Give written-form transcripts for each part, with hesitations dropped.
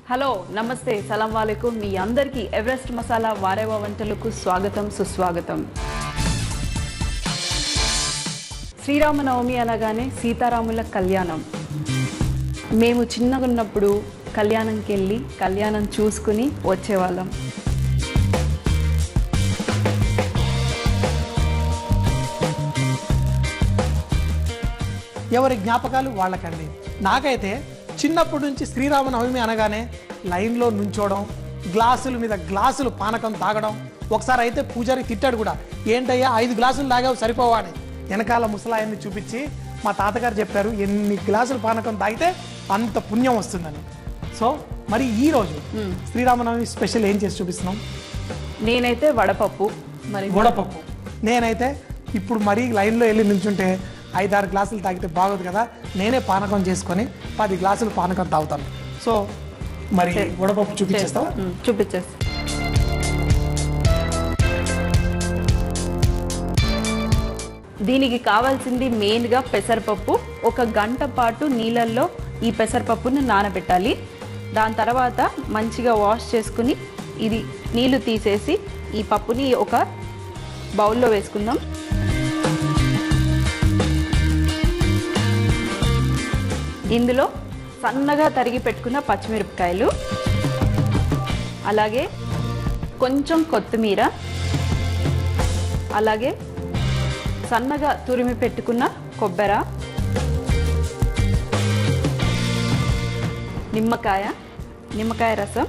Hello నమస్తే సలాం వాలేకుం మీ అందరికీ Everest masala వారేవా వంటలకు స్వాగతం సుస్వాగతం. శ్రీరామనవమి అనగానే సీతారాముల కళ్యాణం. మేము చిన్నగా ఉన్నప్పుడు కళ్యాణంకి వెళ్ళి కళ్యాణం చూసుకుని వచ్చేవాళ్ళం. ఎవరి జ్ఞాపకాలు వాళ్ళకండి. నాకైతే చిన్నప్పటి నుంచి శ్రీరామనవమి అనగానే లైన్లో నుంచోవడం, గ్లాసుల మీద గ్లాసులు పానకం తాగడం. ఒకసారి అయితే పూజారి తిట్టాడు కూడా, ఏంటయ్యా 5 గ్లాసులు తాగావు సరిపోవాని. వెనకాల ముసలాయన్ని చూపించి మా తాతగారు చెప్పారు, ఎన్ని గ్లాసులు పానకం తాగితే అంత పుణ్యం వస్తుందని. సో మరి ఈరోజు శ్రీరామనవమి స్పెషల్ ఏం చేసి చూపిస్తున్నాం? నేనైతే వడపప్పు. మరి వడపప్పు. నేనైతే ఇప్పుడు మరీ లైన్లో వెళ్ళి నుంచుంటే 5-6 గ్లాసులు తాగితే బాగోదు కదా, నేనే పానకం చేసుకొని 10 గ్లాసులు పానకం తాగుతాను. సో మరి వడపప్పు చూపించేస్తావా? చూపించేస్తా. దీనికి కావాల్సింది మెయిన్గా పెసరపప్పు. 1 గంట పాటు నీళ్ళల్లో ఈ పెసరపప్పును నానబెట్టాలి. దాని తర్వాత మంచిగా వాష్ చేసుకుని ఇది నీళ్లు తీసేసి ఈ పప్పుని ఒక బౌల్లో వేసుకుందాం. ఇందులో సన్నగా తరిగి పెట్టుకున్న పచ్చిమిరపకాయలు, అలాగే కొంచెం కొత్తిమీర, అలాగే సన్నగా తురిమి పెట్టుకున్న కొబ్బరి, నిమ్మకాయ రసం,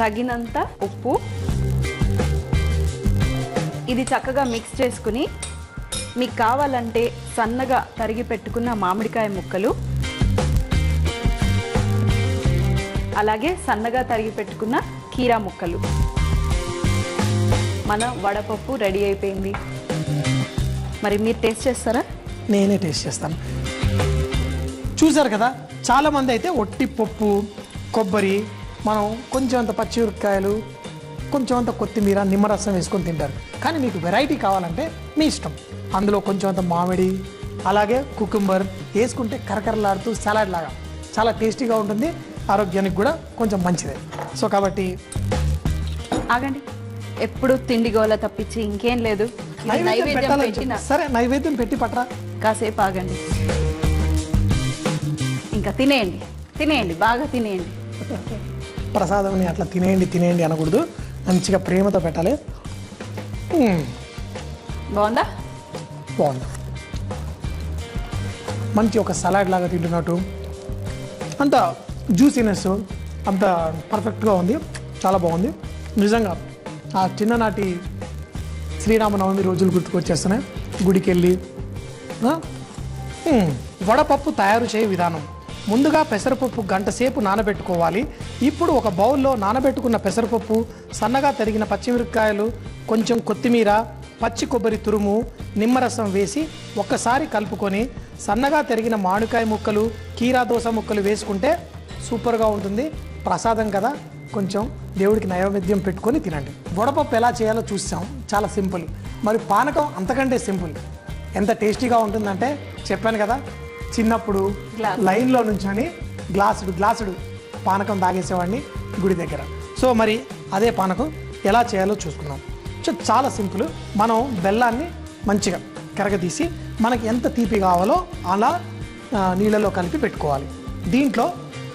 తగినంత ఉప్పు. ఇది చక్కగా మిక్స్ చేసుకుని మీకు కావాలంటే సన్నగా తరిగి పెట్టుకున్న మామిడికాయ ముక్కలు, అలాగే సన్నగా తరిగి పెట్టుకున్న కీరా ముక్కలు. మన వడపప్పు రెడీ అయిపోయింది. మరి మీరు టేస్ట్ చేస్తారా? నేనే టేస్ట్ చేస్తాను. చూసారు కదా, చాలామంది అయితే ఒట్టి పప్పు, కొబ్బరి, మనం కొంచెం అంత పచ్చిమిరపకాయలు, కొంచెం అంత కొత్తిమీర, నిమ్మరసం వేసుకొని తింటారు. కానీ మీకు వెరైటీ కావాలంటే మీ ఇష్టం. అందులో కొంచెం అంత మామిడి, అలాగే కుకుంబర్ వేసుకుంటే కరకరలాడుతూ సలాడ్ లాగా చాలా టేస్టీగా ఉంటుంది. ఆరోగ్యానికి కూడా కొంచెం మంచిదే. సో కాబట్టి ఆగండి, ఎప్పుడు తిండి గోల తప్పించి ఇంకేం లేదు. నైవేద్యం పెట్టిన సరే, నైవేద్యం పెట్టి పట్టరా. కాసేపు ఆగండి, ఇంకా తినేయండి, బాగా తినేయండి. ప్రసాదం అట్లా తినేయండి అనకూడదు, మంచిగా ప్రేమతో పెట్టాలి. బాగుందా? బాగుంది. మంచి ఒక సలాడ్ లాగా తింటున్నట్టు, అంత జ్యూసీనెస్ అంత పర్ఫెక్ట్గా ఉంది. చాలా బాగుంది నిజంగా. ఆ చిన్ననాటి శ్రీరామనవమి రోజులు గుర్తుకొచ్చేస్తున్నాయి. గుడికి వెళ్ళి వడపప్పు తయారు చేయ విధానం. ముందుగా పెసరపప్పు గంట సేపు నానబెట్టుకోవాలి. ఇప్పుడు ఒక బౌల్లో నానబెట్టుకున్న పెసరపప్పు, సన్నగా తరిగిన పచ్చిమిరపకాయలు, కొంచెం కొత్తిమీర, పచ్చి కొబ్బరి తురుము, నిమ్మరసం వేసి ఒక్కసారి కలుపుకొని సన్నగా తరిగిన మామిడికాయ ముక్కలు, కీరా దోస ముక్కలు వేసుకుంటే సూపర్గా ఉంటుంది. ప్రసాదం కదా, కొంచెం దేవుడికి నైవేద్యం పెట్టుకొని తినండి. వడపప్పు ఎలా చేయాలో చూసాం, చాలా సింపుల్. మరి పానకం అంతకంటే సింపుల్. ఎంత టేస్టీగా ఉంటుందంటే చెప్పాను కదా, చిన్నప్పుడు లైన్లో నుంచొని గ్లాసుడు పానకం తాగేసేవాడిని గుడి దగ్గర. సో మరి అదే పానకం ఎలా చేయాలో చూసుకుందాం. చాలా సింపుల్. మనం బెల్లాన్ని మంచిగా కరగదీసి మనకి ఎంత తీపి కావాలో అలా నీళ్ళలో కలిపి పెట్టుకోవాలి. దీంట్లో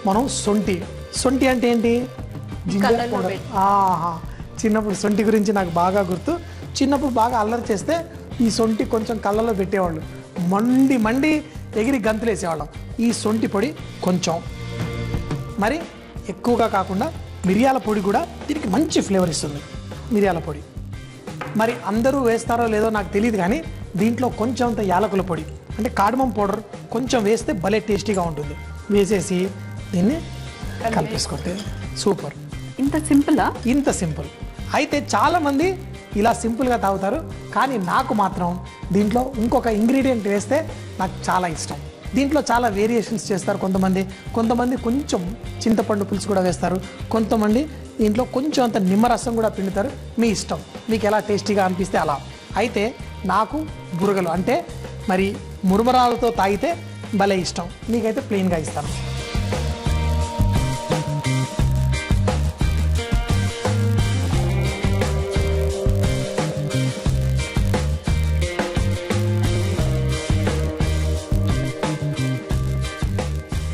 మనం సొంటి అంటే ఏంటి? Ginger powder. చిన్నప్పుడు సొంటి గురించి నాకు బాగా గుర్తు. చిన్నప్పుడు బాగా అల్లరి చేస్తే ఈ సొంటి కొంచెం కళ్ళలో పెట్టేవాళ్ళు, మండి ఎగిరి గంతులు వేసేవాళ్ళం. ఈ సొంటి పొడి కొంచెం, మరి ఎక్కువగా కాకుండా మిరియాల పొడి కూడా దీనికి మంచి ఫ్లేవర్ ఇస్తుంది. మిరియాల పొడి మరి అందరూ వేస్తారో లేదో నాకు తెలియదు, కానీ దీంట్లో కొంచెం అంత యాలకుల పొడి అంటే కార్డమం పౌడర్ కొంచెం వేస్తే భలే టేస్టీగా ఉంటుంది. వేసేసి దీన్ని కలిపేసుకుంటే సూపర్. ఇంత సింపులా? ఇంత సింపుల్. అయితే చాలామంది ఇలా సింపుల్గా తాగుతారు, కానీ నాకు మాత్రం దీంట్లో ఇంకొక ఇంగ్రీడియంట్ వేస్తే నాకు చాలా ఇష్టం. దీంట్లో చాలా వేరియేషన్స్ చేస్తారు కొంతమంది కొంచెం చింతపండు పులుసు కూడా వేస్తారు, కొంతమంది దీంట్లో కొంచెం అంత నిమ్మరసం కూడా పిండుతారు. మీ ఇష్టం, మీకు ఎలా టేస్టీగా అనిపిస్తే అలా. అయితే నాకు బురగలు అంటే మరి మురమరాలతో తాగితే భలే ఇష్టం. మీకైతే ప్లెయిన్గా ఇస్తాను.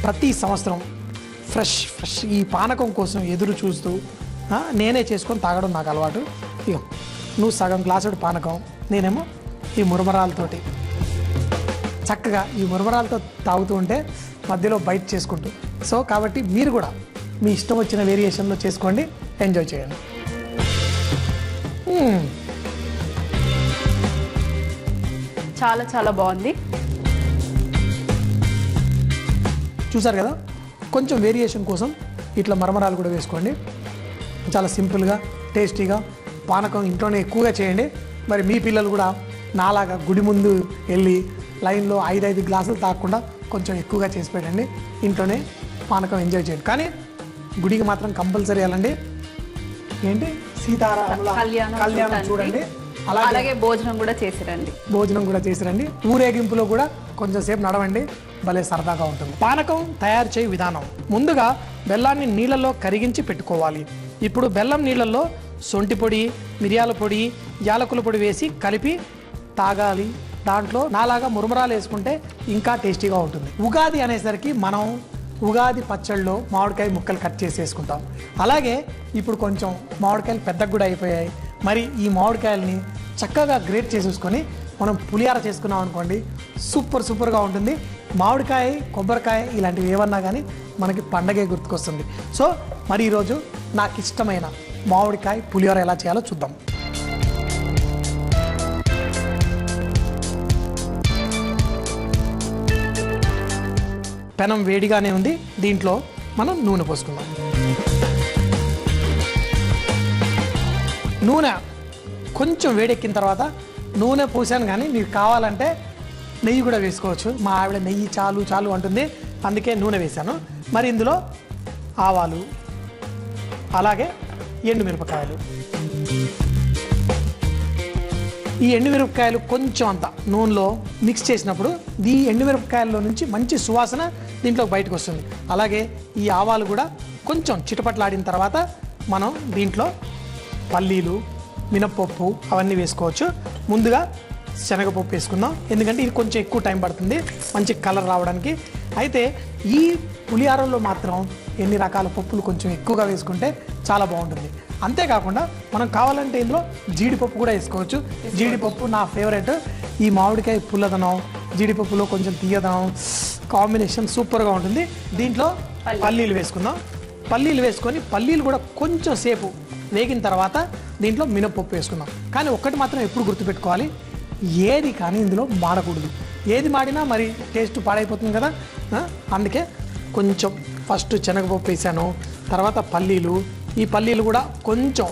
ప్రతి సంవత్సరం ఫ్రెష్ ఈ పానకం కోసం ఎదురు చూస్తూ నేనే చేసుకొని తాగడం నాకు అలవాటు. ఇగో నువ్వు సగం గ్లాసుడు పానకం, నేనేమో ఈ మురమరాలతోటి చక్కగా ఈ మురమరాలతో తాగుతూ ఉంటే మధ్యలో బయట చేసుకుంటూ. సో కాబట్టి మీరు కూడా మీ ఇష్టం వచ్చిన వేరియేషన్లో చేసుకోండి, ఎంజాయ్ చేయండి. చాలా చాలా బాగుంది. చూసారు కదా, కొంచెం వేరియేషన్ కోసం ఇట్లా మరమరాలు కూడా వేసుకోండి. చాలా సింపుల్గా టేస్టీగా పానకం ఇంట్లోనే ఎక్కువగా చేయండి. మరి మీ పిల్లలు కూడా నాలాగా గుడి ముందు వెళ్ళి లైన్లో 5 గ్లాసులు తాగకుండా కొంచెం ఎక్కువగా చేసి పెట్టండి. ఇంట్లోనే పానకం ఎంజాయ్ చేయండి. కానీ గుడికి మాత్రం కంపల్సరీ వెళ్ళండి. ఏంటి సీతారాముల కళ్యాణం చూడండి. అలాగే భోజనం కూడా చేసిరండి. ఊరేగింపులో కూడా కొంచెం సేపు నడవండి, భలే సరదాగా ఉంటుంది. పానకం తయారు చేయ విధానం: ముందుగా బెల్లాన్ని నీళ్ళల్లో కరిగించి పెట్టుకోవాలి. ఇప్పుడు బెల్లం నీళ్ళల్లో సొంటి పొడి, మిరియాల పొడి, యాలకుల పొడి వేసి కలిపి తాగాలి. దాంట్లో నాలాగా మురమరాలు వేసుకుంటే ఇంకా టేస్టీగా ఉంటుంది. ఉగాది అనేసరికి మనం ఉగాది పచ్చళ్ళలో మామిడికాయ ముక్కలు కట్ చేసి వేసుకుంటాం. అలాగే ఇప్పుడు కొంచెం మామిడికాయలు పెద్దగా కూడా అయిపోయాయి. మరి ఈ మామిడికాయలని చక్కగా గ్రేట్ చేసేసుకొని మనం పులిహార చేసుకున్నాం అనుకోండి, సూపర్గా ఉంటుంది. మామిడికాయ, కొబ్బరికాయ ఇలాంటివి ఏమన్నా కానీ మనకి పండగే గుర్తుకొస్తుంది. సో మరి ఈరోజు నాకు ఇష్టమైన మామిడికాయ పులిహోర ఎలా చేయాలో చూద్దాం. పెనం వేడిగానే ఉంది, దీంట్లో మనం నూనె పోసుకుందాం. నూనె కొంచెం వేడెక్కిన తర్వాత నూనె పోసాను, కానీ మీకు కావాలంటే నెయ్యి కూడా వేసుకోవచ్చు. మా ఆవిడ నెయ్యి చాలు అంటుంది, అందుకే నూనె వేశాను. మరి ఇందులో ఆవాలు, అలాగే ఎండుమిరపకాయలు. ఈ ఎండుమిరపకాయలు కొంచెం అంత నూనెలో మిక్స్ చేసినప్పుడు ఈ ఎండుమిరపకాయల్లో నుంచి మంచి సువాసన దీంట్లో బయటకు వస్తుంది. అలాగే ఈ ఆవాలు కూడా కొంచెం చిటపట్లాడిన తర్వాత మనం దీంట్లో పల్లీలు, మినప్పప్పు అవన్నీ వేసుకోవచ్చు. ముందుగా శనగపప్పు వేసుకుందాం, ఎందుకంటే ఇది కొంచెం ఎక్కువ టైం పడుతుంది మంచి కలర్ రావడానికి. అయితే ఈ పులిహారలో మాత్రం ఎన్ని రకాల పప్పులు కొంచెం ఎక్కువగా వేసుకుంటే చాలా బాగుంటుంది. అంతేకాకుండా మనం కావాలంటే ఇందులో జీడిపప్పు కూడా వేసుకోవచ్చు. జీడిపప్పు నా ఫేవరెట్. ఈ మామిడికాయ పుల్లదనం, జీడిపప్పులో కొంచెం తీయదనం కాంబినేషన్ సూపర్గా ఉంటుంది. దీంట్లో పల్లీలు వేసుకుందాం. పల్లీలు వేసుకొని పల్లీలు కూడా కొంచెం సేపు వేగిన తర్వాత దీంట్లో మినప్పప్పు వేసుకుందాం. కానీ ఒక్కటి మాత్రం ఎప్పుడు గుర్తుపెట్టుకోవాలి, ఏది కానీ ఇందులో మాడకూడదు. ఏది మాడినా మరి టేస్ట్ పాడైపోతుంది కదా. అందుకే కొంచెం ఫస్ట్ శనగపప్పు వేసాను, తర్వాత పల్లీలు. ఈ పల్లీలు కూడా కొంచెం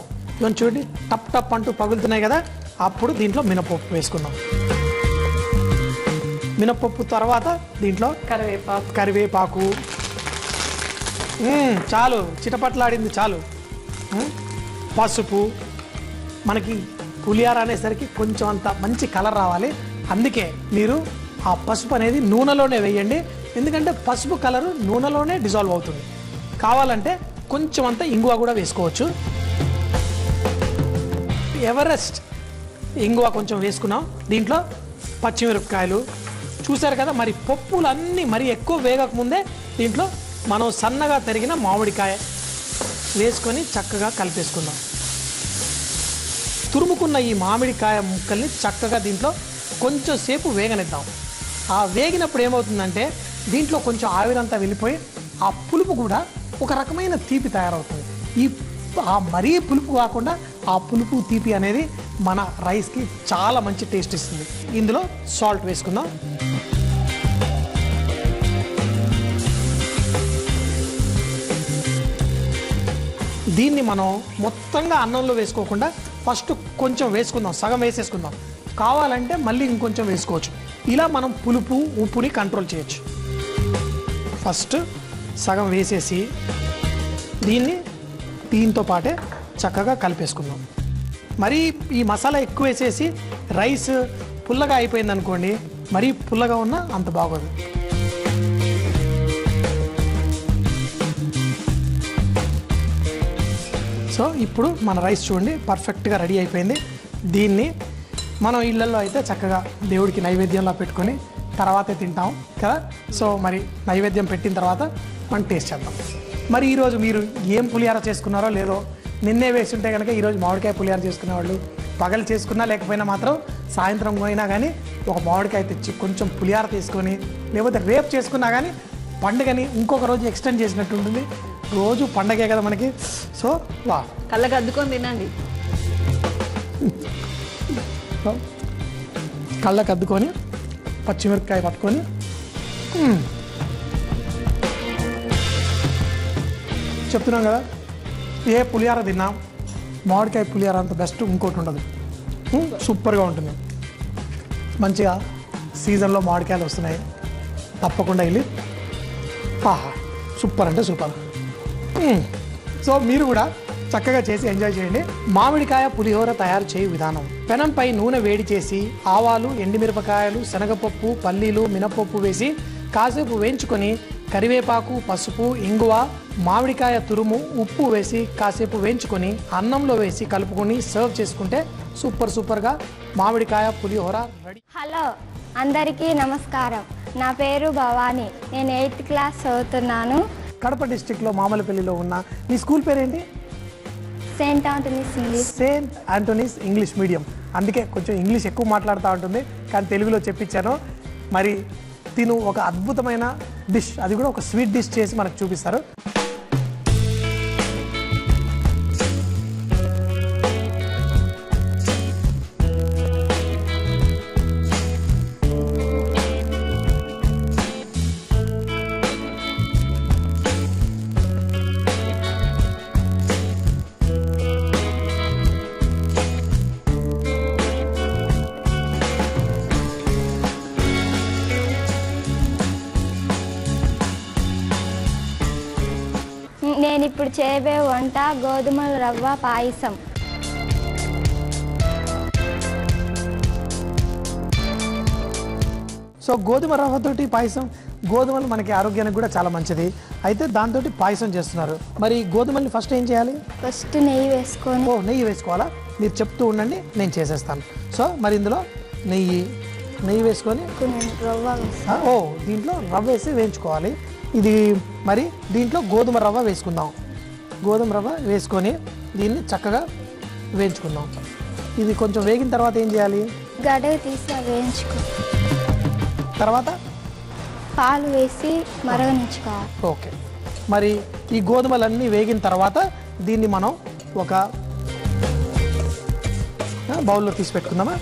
చూడండి టప్ అంటూ పగులుతున్నాయి కదా, అప్పుడు దీంట్లో మినపప్పు వేసుకుందాం. మినపప్పు తర్వాత దీంట్లో కరివేపాకు చాలు, చిటపట్లాడింది చాలు. పసుపు, మనకి పులిహార అనేసరికి కొంచెం అంత మంచి కలర్ రావాలి. అందుకే మీరు ఆ పసుపు అనేది నూనెలోనే వేయండి, ఎందుకంటే పసుపు కలరు నూనెలోనే డిజాల్వ్ అవుతుంది. కావాలంటే కొంచెం అంత ఇంగువ కూడా వేసుకోవచ్చు. ఎవరెస్ట్ ఇంగువ కొంచెం వేసుకున్నాం. దీంట్లో పచ్చిమిరపకాయలు చూసారు కదా. మరి పప్పులన్నీ మరి ఎక్కువ వేగకముందే దీంట్లో మనం సన్నగా తరిగిన మామిడికాయ వేసుకొని చక్కగా కలిపేసుకుందాం. తురుముకున్న ఈ మామిడికాయ ముక్కల్ని చక్కగా దీంట్లో కొంచెం సేపు వేగనిద్దాం. ఆ వేగినప్పుడు ఏమవుతుందంటే దీంట్లో కొంచెం ఆవిరంతా వెళ్ళిపోయి ఆ పులుపు కూడా ఒక రకమైన తీపి తయారవుతుంది. మరీ పులుపు కాకుండా ఆ పులుపు తీపి అనేది మన రైస్కి చాలా మంచి టేస్ట్ ఇస్తుంది. ఇందులో సాల్ట్ వేసుకుందాం. దీన్ని మనం మొత్తంగా అన్నంలో వేసుకోకుండా ఫస్ట్ కొంచెం వేసుకుందాం, సగం వేసేసుకుందాం. కావాలంటే మళ్ళీ ఇంకొంచెం వేసుకోవచ్చు. ఇలా మనం పులుపు ఉప్పుని కంట్రోల్ చేయొచ్చు. ఫస్ట్ సగం వేసేసి దీంతో పాటే చక్కగా కలిపేసుకుందాం. మరి ఈ మసాలా ఎక్కువ వేసేసి రైస్ పుల్లగా అయిపోయింది అనుకోండి, మరీ పుల్లగా ఉన్నా అంత బాగోదు. సో ఇప్పుడు మన రైస్ చూడండి పర్ఫెక్ట్గా రెడీ అయిపోయింది. దీన్ని మనం ఇళ్ళల్లో అయితే చక్కగా దేవుడికి నైవేద్యంలా పెట్టుకొని తర్వాతే తింటాం కదా. సో మరి నైవేద్యం పెట్టిన తర్వాత మనం టేస్ట్ చేద్దాం. మరి ఈరోజు మీరు ఏం పులిహార చేసుకున్నారో లేదో నిన్నే వేస్తుంటే కనుక ఈరోజు మామిడికాయ పులిహార చేసుకునే వాళ్ళు పగలు చేసుకున్నా లేకపోయినా మాత్రం సాయంత్రం పోయినా కానీ ఒక మామిడికాయ తెచ్చి కొంచెం పులిహార తీసుకొని లేకపోతే రేపు చేసుకున్నా కానీ పండుగని ఇంకొక రోజు ఎక్స్టెండ్ చేసినట్టు ఉంటుంది. రోజు పండగే కదా మనకి. సో వా కళ్ళకి అద్దుకొని తినండి. కళ్ళకి అద్దుకొని పచ్చిమిరపకాయ పట్టుకొని చెప్తున్నాం కదా, ఏ పులిహార తిన్నా మామిడికాయ పులిహార అంత బెస్ట్ ఇంకోటి ఉండదు. సూపర్గా ఉంటుంది. మంచిగా సీజన్లో మామిడికాయలు వస్తున్నాయి, తప్పకుండా వెళ్ళి ఆహా సూపర్ అంటే సూపర్. సో మీరు కూడా చక్కగా చేసి ఎంజాయ్ చేయండి. మామిడికాయ పులిహోర తయారు చేయు విధానం: పెనంపై నూనె వేడి చేసి ఆవాలు, ఎండుమిరపకాయలు, శనగపప్పు, పల్లీలు, మినపప్పు వేసి కాసేపు వేయించుకొని కరివేపాకు, పసుపు, ఇంగువ, మామిడికాయ తురుము, ఉప్పు వేసి కాసేపు వేయించుకొని అన్నంలో వేసి కలుపుకొని సర్వ్ చేసుకుంటే సూపర్గా మామిడికాయ పులిహోర రెడీ. హలో అందరికీ నమస్కారం. నా పేరు భవానీ. నేను 8th క్లాస్ చదువుతున్నాను. కడప డిస్టిక్లో మామలపల్లిలో ఉన్న మీ స్కూల్ పేరేంటి? Saint Antony's English. Saint Antony's English medium. అందుకే కొంచెం ఇంగ్లీష్ ఎక్కువ మాట్లాడుతూ ఉంటుంది, కానీ తెలుగులో చెప్పించాను. మరి తిను ఒక అద్భుతమైన డిష్, అది కూడా ఒక స్వీట్ డిష్ చేసి మనకు చూపిస్తారు. నేను ఇప్పుడు చేయబోయే వంట గోధుమల రవ్వ పాయసం. సో గోధుమ రవ్వతోటి పాయసం, గోధుమలు మనకి ఆరోగ్యానికి కూడా చాలా మంచిది. అయితే దాంతో పాయసం చేస్తున్నారు. మరి గోధుమల్ని ఫస్ట్ ఏం చేయాలి? ఫస్ట్ నెయ్యి వేసుకొని. నెయ్యి వేసుకోవాలా? మీరు చెప్తూ ఉండండి, నేను చేసేస్తాను. సో మరి ఇందులో నెయ్యి వేసుకొని రవ్వ వేసుకొని దీంట్లో రవ్వ వేసి వేయించుకోవాలి. ఇది మరి దీంట్లో గోధుమ రవ్వ వేసుకుందాం. గోధుమ రవ్వ వేసుకొని దీన్ని చక్కగా వేయించుకుందాం. ఇది కొంచెం వేగిన తర్వాత ఏం చేయాలి? గడ్డకు తీసి వేయించుకో. తర్వాత పాలు వేసి మరగనించుకోవాలి. ఓకే. మరి ఈ గోధుమలన్నీ వేగిన తర్వాత దీన్ని మనం ఒక బౌల్లో తీసి పెట్టుకుందామా?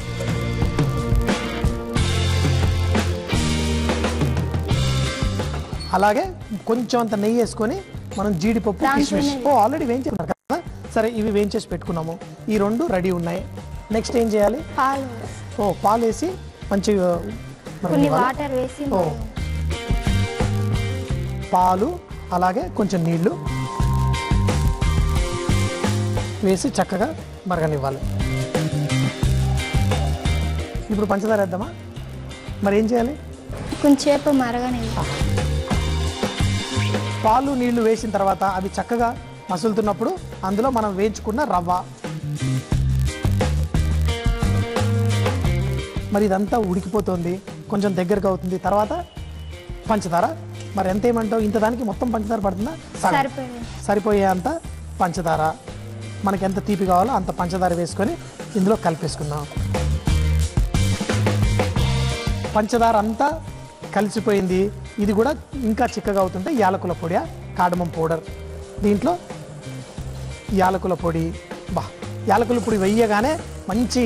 అలాగే కొంచెం అంత నెయ్యి వేసుకొని మనం జీడిపప్పు, కిస్మిస్ ఆల్రెడీ వేయించుకున్నారు కదా. సరే, ఇవి వేయించేసి పెట్టుకున్నాము. ఈ రెండు రెడీ ఉన్నాయి. నెక్స్ట్ ఏం చేయాలి? పాలు వేసి మంచిగా వాటర్ వేసి పాలు అలాగే కొంచెం నీళ్లు వేసి చక్కగా మరగనివ్వాలి. ఇప్పుడు పంచదార వేద్దామా? మరి ఏం చేయాలి? కొంచెంసేపు మరగనివ్వాలి. పాలు నీళ్లు వేసిన తర్వాత అవి చక్కగా మసులుతున్నప్పుడు అందులో మనం వేయించుకున్న రవ్వ, మరి ఇదంతా ఉడికిపోతుంది, కొంచెం దగ్గరగా అవుతుంది. తర్వాత పంచదార. మరి ఎంత ఏమంటావు? ఇంత దానికి మొత్తం పంచదార పడుతుందా? సరిపోయే అంత పంచదార, మనకి ఎంత తీపి కావాలో అంత పంచదార వేసుకొని ఇందులో కలిపేసుకుందాం. పంచదార అంతా కలిసిపోయింది. ఇది కూడా ఇంకా చిక్కగా అవుతుంటే యాలకుల పొడి, కార్డమం పౌడర్, దీంట్లో యాలకుల పొడి. యాలకుల పొడి వేయగానే మంచి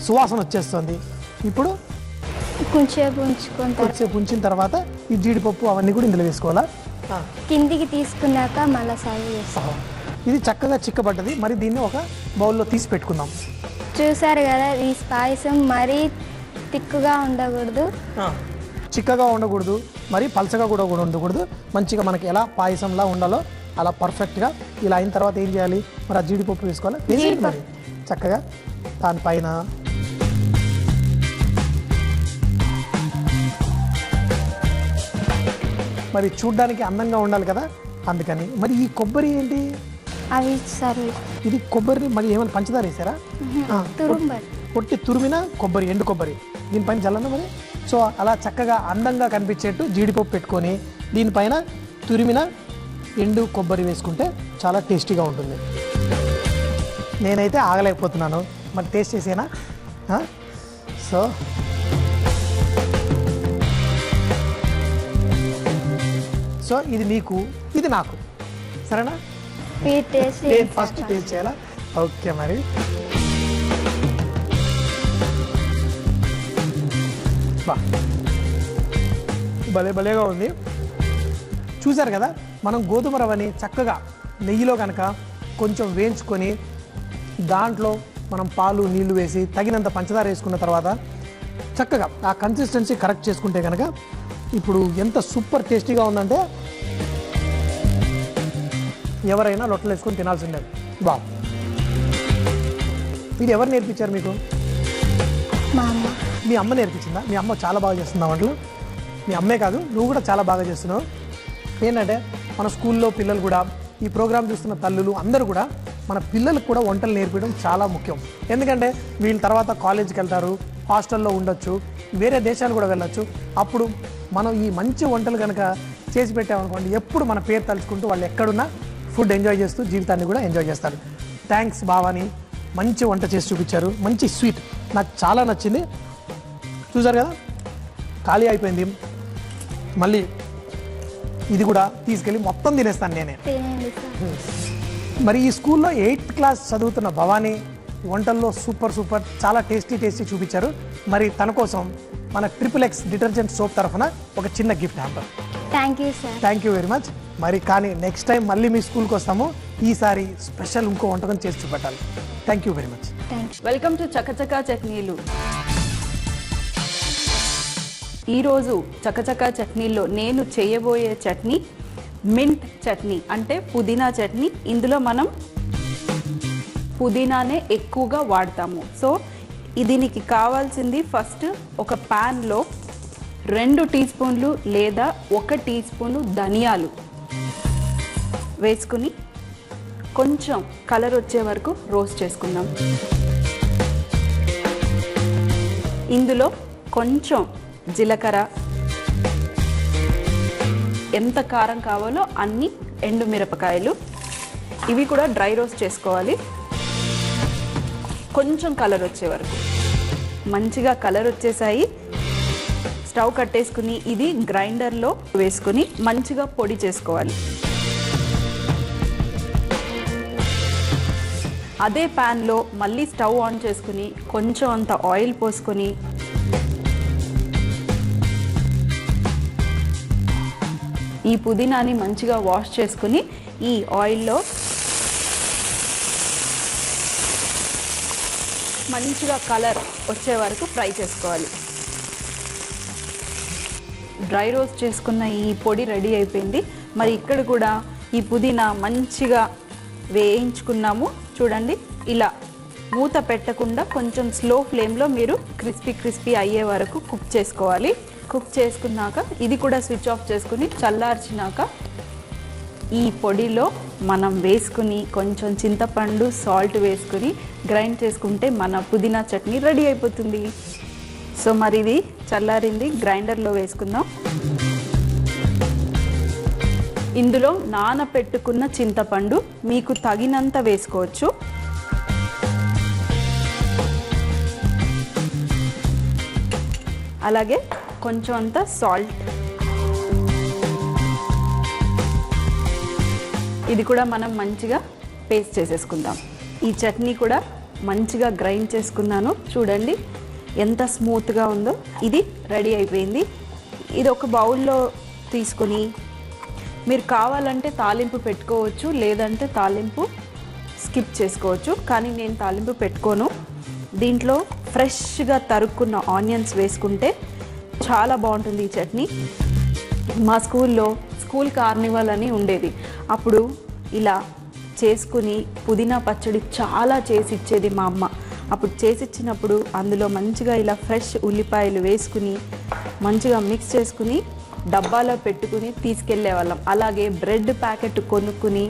సువాసన వచ్చేస్తుంది. ఇప్పుడు కొంచెంసేపు ఉంచిన తర్వాత ఈ జీడిపప్పు అవన్నీ కూడా ఇందులో వేసుకోవాలా? కిందికి తీసుకున్నాక మళ్ళీ సర్వ్ చేస్తాం. ఇది చక్కగా చిక్కబడ్డది. మరి దీన్ని ఒక బౌల్లో తీసి పెట్టుకుందాం. చూసారు కదా, ఈ పాయసం మరీ తిక్కుగా ఉండకూడదు, చిక్కగా ఉండకూడదు, మరి పలచగా కూడా ఉండకూడదు. మంచిగా మనకి ఎలా పాయసంలా ఉండాలో అలా పర్ఫెక్ట్గా ఇలా అయిన తర్వాత ఏం చేయాలి? మరి ఆ జీడిపప్పు వేసుకోవాలి. వేసేయండి మరి చక్కగా దానిపైన. మరి చూడ్డానికి అందంగా ఉండాలి కదా, అందుకని. మరి ఈ కొబ్బరి ఏంటి? అవి సర్వి ఇది కొబ్బరి మరి ఏమైనా పంచదార వేసారా? తురుంబర్ పొట్టి తురిమిన కొబ్బరి, ఎండు కొబ్బరి దీనిపైన చల్లన మరి. సో అలా చక్కగా అందంగా కనిపించేట్టు జీడిపప్పు పెట్టుకొని దీనిపైన తురిమిన ఎండు కొబ్బరి వేసుకుంటే చాలా టేస్టీగా ఉంటుంది. నేనైతే ఆగలేకపోతున్నాను, మరి టేస్ట్ చేసేనా? సో ఇది నీకు, ఇది నాకు, సరేనా? ఫస్ట్ టేస్ట్ చేయాలా? ఓకే మరి. భలే భలేగా ఉంది. చూసారు కదా, మనం గోధుమ రవ్వని చక్కగా నెయ్యిలో కనుక కొంచెం వేయించుకొని దాంట్లో మనం పాలు నీళ్లు వేసి తగినంత పంచదార వేసుకున్న తర్వాత చక్కగా ఆ కన్సిస్టెన్సీ కరెక్ట్ చేసుకుంటే కనుక ఇప్పుడు ఎంత సూపర్ టేస్టీగా ఉందంటే ఎవరైనా లొట్టలు వేసుకొని తినాల్సిందే. బాగా. ఇది ఎవరు నేర్పించారు మీకు? మా అమ్మ. మీ అమ్మ నేర్పించిందా? మీ అమ్మ చాలా బాగా చేస్తుందా వంటలు? మీ అమ్మే కాదు, నువ్వు కూడా చాలా బాగా చేస్తున్నావు. ఏంటంటే మన స్కూల్లో పిల్లలు కూడా, ఈ ప్రోగ్రామ్ చూస్తున్న తల్లులు అందరూ కూడా మన పిల్లలకు కూడా వంటలు నేర్పించడం చాలా ముఖ్యం. ఎందుకంటే వీళ్ళ తర్వాత కాలేజీకి వెళ్తారు, హాస్టల్లో ఉండొచ్చు, వేరే దేశాలు కూడా వెళ్ళొచ్చు. అప్పుడు మనం ఈ మంచి వంటలు కనుక చేసి పెట్టామనుకోండి, ఎప్పుడు మన పేరు తలుచుకుంటూ వాళ్ళు ఎక్కడున్నా ఫుడ్ ఎంజాయ్ చేస్తూ జీవితాన్ని కూడా ఎంజాయ్ చేస్తారు. థ్యాంక్స్ భావాని, మంచి వంట చేసి చూపించారు. మంచి స్వీట్ నాకు చాలా నచ్చింది. చూసారు కదా, ఖాళీ అయిపోయింది. మళ్ళీ ఇది కూడా తీసుకెళ్ళి మొత్తం తినేస్తాను నేనే. మరి ఈ స్కూల్లో 8th క్లాస్ చదువుతున్న భవానీ వంటల్లో సూపర్ చాలా టేస్టీ చూపించారు. మరి తన కోసం మన XXX డిటర్జెంట్ సోప్ తరఫున ఒక చిన్న gift hamper. Thank you very much. మరి కానీ నెక్స్ట్ టైం మళ్ళీ మీ స్కూల్కి వస్తాము. ఈసారి స్పెషల్ ఇంకో వంటకం చేసి చూపెట్టాలి. Thank you very much. Welcome to చకచకా చట్నీలు. ఈరోజు చకచకా చట్నీల్లో నేను చేయబోయే చట్నీ మింట్ చట్నీ, అంటే పుదీనా చట్నీ. ఇందులో మనం పుదీనానే ఎక్కువగా వాడతాము. సో దీనికి కావాల్సింది ఫస్ట్ ఒక ప్యాన్లో 2 టీ స్పూన్లు లేదా 1 టీ స్పూను ధనియాలు వేసుకుని కొంచెం కలర్ వచ్చే వరకు రోస్ట్ చేసుకుందాం. ఇందులో కొంచెం జీలకర్ర, ఎంత కారం కావాలో అన్ని ఎండుమిరపకాయలు, ఇవి కూడా డ్రై రోస్ట్ చేసుకోవాలి. కొంచెం కలర్ వచ్చే వరకు. మంచిగా కలర్ వచ్చేసాయి. స్టవ్ కట్టేసుకుని ఇది గ్రైండర్లో వేసుకుని మంచిగా పొడి చేసుకోవాలి. అదే ప్యాన్లో మళ్ళీ స్టవ్ ఆన్ చేసుకుని కొంచెం అంత ఆయిల్ పోసుకొని ఈ పుదీనాని మంచిగా వాష్ చేసుకుని ఈ ఆయిల్లో మంచిగా కలర్ వచ్చే వరకు ఫ్రై చేసుకోవాలి. డ్రై రోస్ట్ చేసుకున్న ఈ పొడి రెడీ అయిపోయింది. మరి ఇక్కడ కూడా ఈ పుదీనా మంచిగా వేయించుకున్నాము. చూడండి, ఇలా మూత పెట్టకుండా కొంచెం స్లో ఫ్లేమ్లో మీరు క్రిస్పీ అయ్యే వరకు కుక్ చేసుకోవాలి. కుక్ చేసుకున్నాక ఇది కూడా స్విచ్ ఆఫ్ చేసుకుని చల్లార్చినాక ఈ పొడిలో మనం వేసుకుని కొంచెం చింతపండు, సాల్ట్ వేసుకుని గ్రైండ్ చేసుకుంటే మన పుదీనా చట్నీ రెడీ అయిపోతుంది. సో మరి ఇది చల్లారింది, గ్రైండర్లో వేసుకుందాం. ఇందులో నానపెట్టుకున్న చింతపండు మీకు తగినంత వేసుకోవచ్చు. అలాగే కొంచెం అంత సాల్ట్. ఇది కూడా మనం మంచిగా పేస్ట్ చేసేసుకుందాం. ఈ చట్నీ కూడా మంచిగా గ్రైండ్ చేసుకున్నాను. చూడండి ఎంత స్మూత్గా ఉందో. ఇది రెడీ అయిపోయింది. ఇది ఒక బౌల్లో తీసుకొని మీరు కావాలంటే తాలింపు పెట్టుకోవచ్చు, లేదంటే తాలింపు స్కిప్ చేసుకోవచ్చు. కానీ నేను తాలింపు పెట్టుకోను. దీంట్లో ఫ్రెష్గా తరుక్కున్న ఆనియన్స్ వేసుకుంటే చాలా బాగుంటుంది ఈ చట్నీ. మా స్కూల్లో స్కూల్ కార్నివల్ అని ఉండేది. అప్పుడు ఇలా చేసుకుని పుదీనా పచ్చడి చాలా చేసి ఇచ్చేది మా అమ్మ. అప్పుడు చేసిచ్చినప్పుడు అందులో మంచిగా ఇలా ఫ్రెష్ ఉల్లిపాయలు వేసుకుని మంచిగా మిక్స్ చేసుకుని డబ్బాలో పెట్టుకుని తీసుకెళ్లే వాళ్ళం. అలాగే బ్రెడ్ ప్యాకెట్ కొనుక్కుని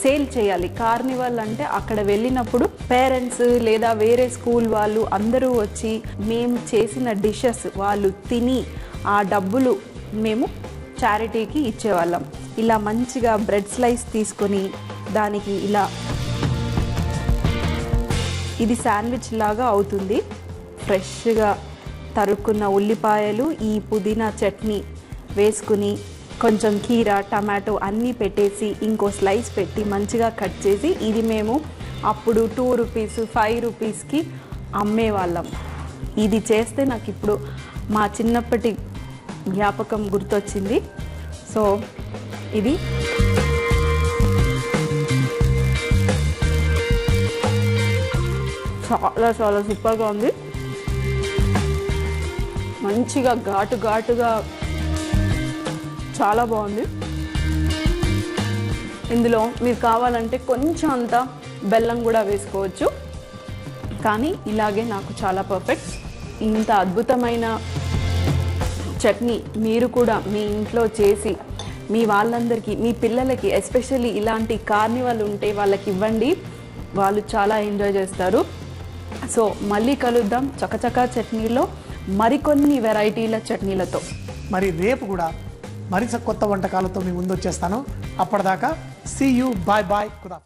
సేల్ చేయాలి. కార్నివల్ అంటే అక్కడ వెళ్ళినప్పుడు పేరెంట్స్ లేదా వేరే స్కూల్ వాళ్ళు అందరూ వచ్చి మేము చేసిన డిషెస్ వాళ్ళు తిని ఆ డబ్బులు మేము చారిటీకి ఇచ్చేవాళ్ళం. ఇలా మంచిగా బ్రెడ్ స్లైస్ తీసుకొని దానికి ఇలా ఇది శాండ్విచ్ లాగా అవుతుంది. ఫ్రెష్గా తరుక్కున్న ఉల్లిపాయలు, ఈ పుదీనా చట్నీ వేసుకుని కొంచెం కీరా, టమాటో అన్నీ పెట్టేసి ఇంకో స్లైస్ పెట్టి మంచిగా కట్ చేసి ఇది మేము అప్పుడు 2 రూపీస్ 5 రూపీస్కి అమ్మేవాళ్ళం. ఇది చేస్తే నాకు ఇప్పుడు మా చిన్నప్పటి జ్ఞాపకం గుర్తొచ్చింది. సో ఇది చాలా చాలా సూపర్గా ఉంది. మంచిగా ఘాటుగా చాలా బాగుంది. ఇందులో మీరు కావాలంటే కొంచెం అంత బెల్లం కూడా వేసుకోవచ్చు, కానీ ఇలాగే నాకు చాలా పర్ఫెక్ట్. ఇంత అద్భుతమైన చట్నీ మీరు కూడా మీ ఇంట్లో చేసి మీ వాళ్ళందరికీ, మీ పిల్లలకి ఎస్పెషల్లీ ఇలాంటి కార్నివల్ ఉంటే వాళ్ళకి ఇవ్వండి, వాళ్ళు చాలా ఎంజాయ్ చేస్తారు. సో మళ్ళీ కలుద్దాం చకచకా చట్నీలో మరికొన్ని వెరైటీల చట్నీలతో. మరి రేపు కూడా మరింత కొత్త వంటకాలతో మీ ముందు వచ్చేస్తాను. అప్పటిదాకా see you, bye bye, Khuda.